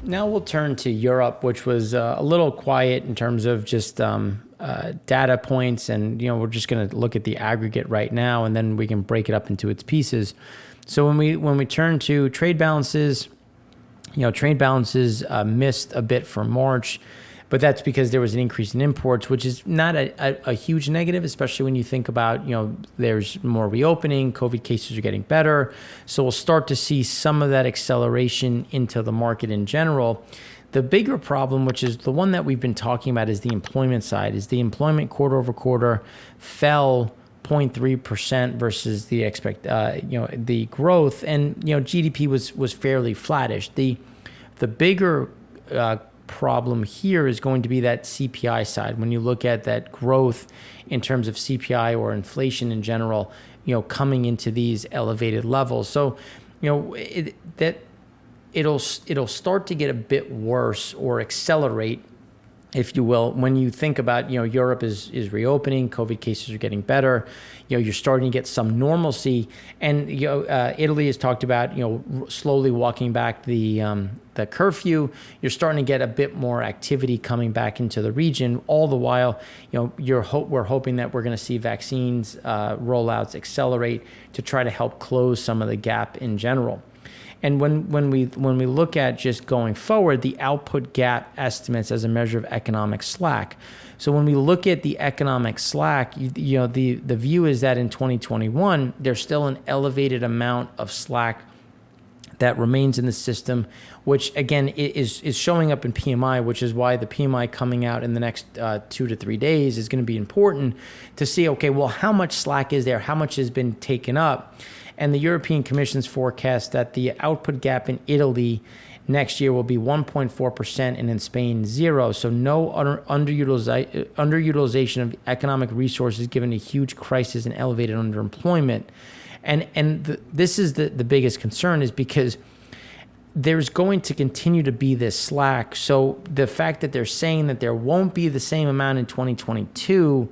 Now we'll turn to Europe, which was a little quiet in terms of just data points. And, we're just going to look at the aggregate right now, and then we can break it up into its pieces. So when we turn to trade balances, trade balances missed a bit for March, but that's because there was an increase in imports, which is not a huge negative, especially when you think about, there's more reopening, COVID cases are getting better. So we'll start to see some of that acceleration into the market in general. The bigger problem, which is the one that we've been talking about, is the employment side. Is the employment quarter over quarter fell 0.3% versus the the growth, and GDP was fairly flattish. The bigger problem here is going to be that CPI side. When you look at that growth in terms of CPI or inflation in general, coming into these elevated levels. So, it'll start to get a bit worse or accelerate, if you will, when you think about, Europe is reopening, COVID cases are getting better, you're starting to get some normalcy. And, Italy has talked about, slowly walking back the curfew. You're starting to get a bit more activity coming back into the region. All the while, we're hoping that we're going to see vaccines rollouts accelerate to try to help close some of the gap in general. And when we look at just going forward, the output gap estimates as a measure of economic slack. So when we look at the economic slack, the view is that in 2021, there's still an elevated amount of slack that remains in the system, which again is showing up in PMI, which is why the PMI coming out in the next 2 to 3 days is going to be important to see, okay, well, how much slack is there? How much has been taken up? And the European Commission's forecast that the output gap in Italy next year will be 1.4%, and in Spain, 0. So no underutilization of economic resources given a huge crisis and elevated underemployment. And this is the biggest concern, is because there's going to continue to be this slack. So the fact that they're saying that there won't be the same amount in 2022,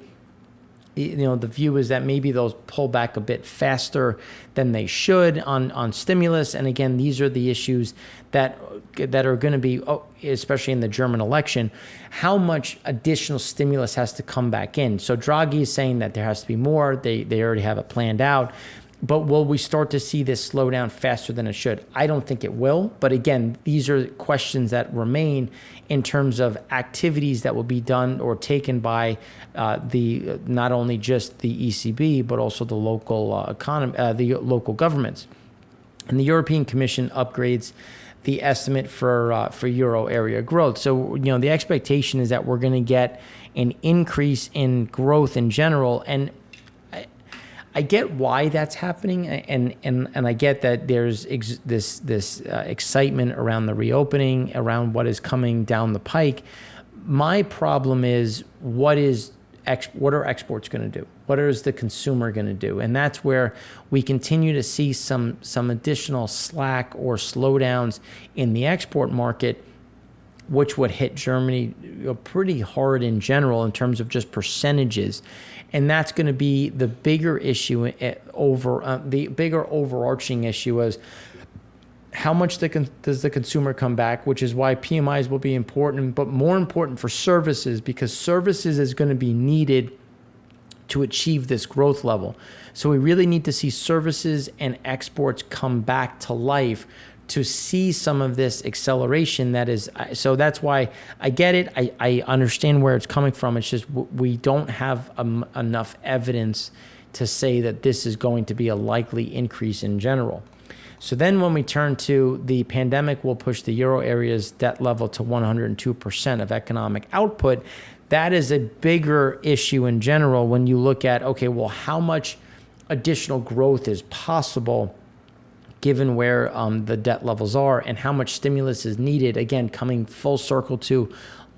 the view is that maybe they'll pull back a bit faster than they should on stimulus. And again, these are the issues that are going to be, especially in the German election, how much additional stimulus has to come back in. So Draghi is saying that there has to be more. They already have it planned out. But will we start to see this slow down faster than it should? I don't think it will. But again, these are questions that remain in terms of activities that will be done or taken by not only just the ECB, but also the local the local governments. And the European Commission upgrades the estimate for euro area growth. So, the expectation is that we're going to get an increase in growth in general. And I get why that's happening, and I get that there's this excitement around the reopening, around what is coming down the pike. My problem is what are exports going to do? What is the consumer going to do? And that's where we continue to see some additional slack or slowdowns in the export market, which would hit Germany pretty hard in general in terms of just percentages. And that's going to be the bigger issue the bigger overarching issue is how much does the consumer come back, which is why PMIs will be important, but more important for services, because services is going to be needed to achieve this growth level. So we really need to see services and exports come back to life to see some of this acceleration. So that's why I get it. I understand where it's coming from. It's just we don't have enough evidence to say that this is going to be a likely increase in general. So then when we turn to the pandemic, will push the euro area's debt level to 102% of economic output. That is a bigger issue in general when you look at, okay, well, how much additional growth is possible given where the debt levels are and how much stimulus is needed, again, coming full circle to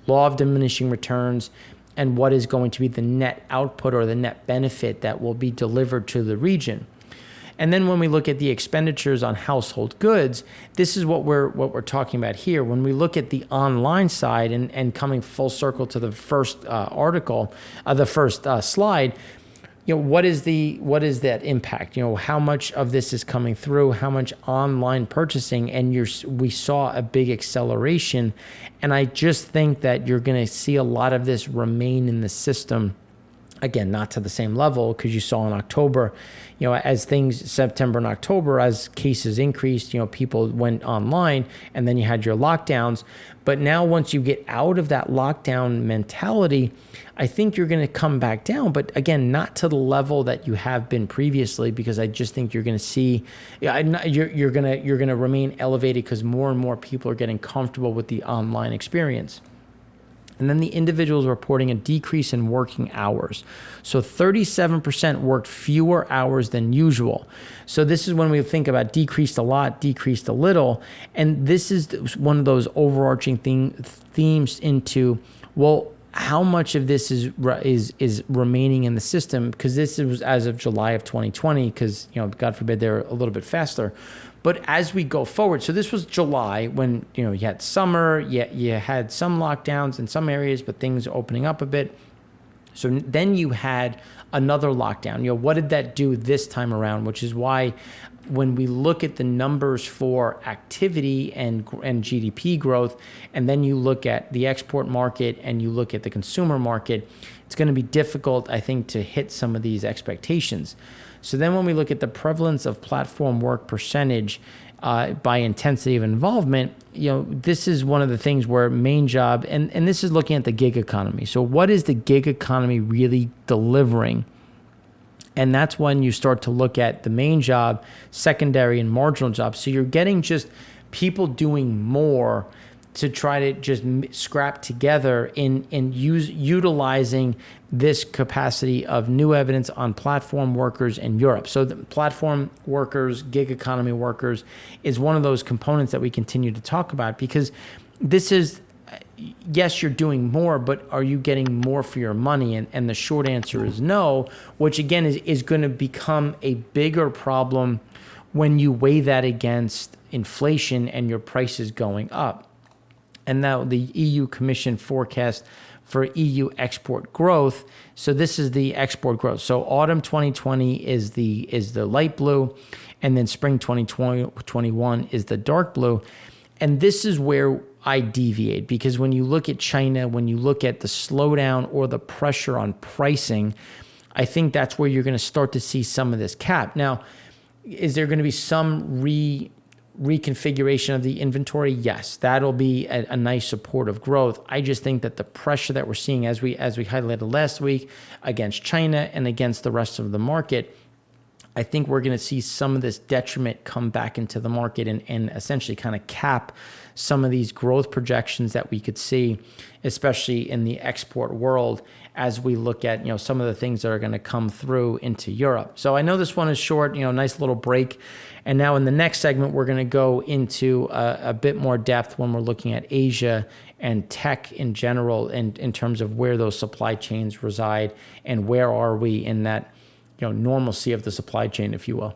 law of diminishing returns and what is going to be the net output or the net benefit that will be delivered to the region. And then when we look at the expenditures on household goods, this is what we're talking about here. When we look at the online side and coming full circle to the first article, the first slide, what is that impact? How much of this is coming through? How much online purchasing? And we saw a big acceleration, and I just think that you're going to see a lot of this remain in the system. Again, not to the same level, because you saw in October, as things, September and October, as cases increased, people went online, and then you had your lockdowns. But now once you get out of that lockdown mentality, I think you're going to come back down. But again, not to the level that you have been previously, because I just think you're going to see, you're going to remain elevated because more and more people are getting comfortable with the online experience. And then the individuals reporting a decrease in working hours. So 37% worked fewer hours than usual. So this is when we think about decreased a lot, decreased a little. And this is one of those overarching themes into, well, how much of this is remaining in the system? Because this was as of July of 2020, because, God forbid, they're a little bit faster. But as we go forward, so this was July when, you had summer, you had some lockdowns in some areas, but things opening up a bit. So then you had another lockdown. What did that do this time around? Which is why when we look at the numbers for activity and GDP growth, and then you look at the export market and you look at the consumer market, it's going to be difficult, I think, to hit some of these expectations. So then when we look at the prevalence of platform work percentage by intensity of involvement, this is one of the things where main job, and this is looking at the gig economy. So what is the gig economy really delivering? And that's when you start to look at the main job, secondary, and marginal jobs. So you're getting just people doing more to try to just scrap together in utilizing this capacity of new evidence on platform workers in Europe. So the platform workers, gig economy workers is one of those components that we continue to talk about, because this is, yes, you're doing more, but are you getting more for your money? And the short answer is no, which again is going to become a bigger problem when you weigh that against inflation and your prices going up. And now the EU Commission forecast for EU export growth. So this is the export growth. So autumn 2020 is the light blue, and then spring 2021 is the dark blue. And this is where I deviate, because when you look at China, when you look at the slowdown or the pressure on pricing, I think that's where you're going to start to see some of this cap. Now, is there going to be some reconfiguration of the inventory? Yes, that'll be a nice supportive growth. I just think that the pressure that we're seeing, as we highlighted last week, against China and against the rest of the market, I think we're going to see some of this detriment come back into the market and essentially kind of cap some of these growth projections that we could see, especially in the export world, as we look at some of the things that are going to come through into Europe. So I know this one is short, nice little break. And now in the next segment, we're going to go into a bit more depth when we're looking at Asia and tech in general, and in terms of where those supply chains reside and where are we in that normalcy of the supply chain, if you will.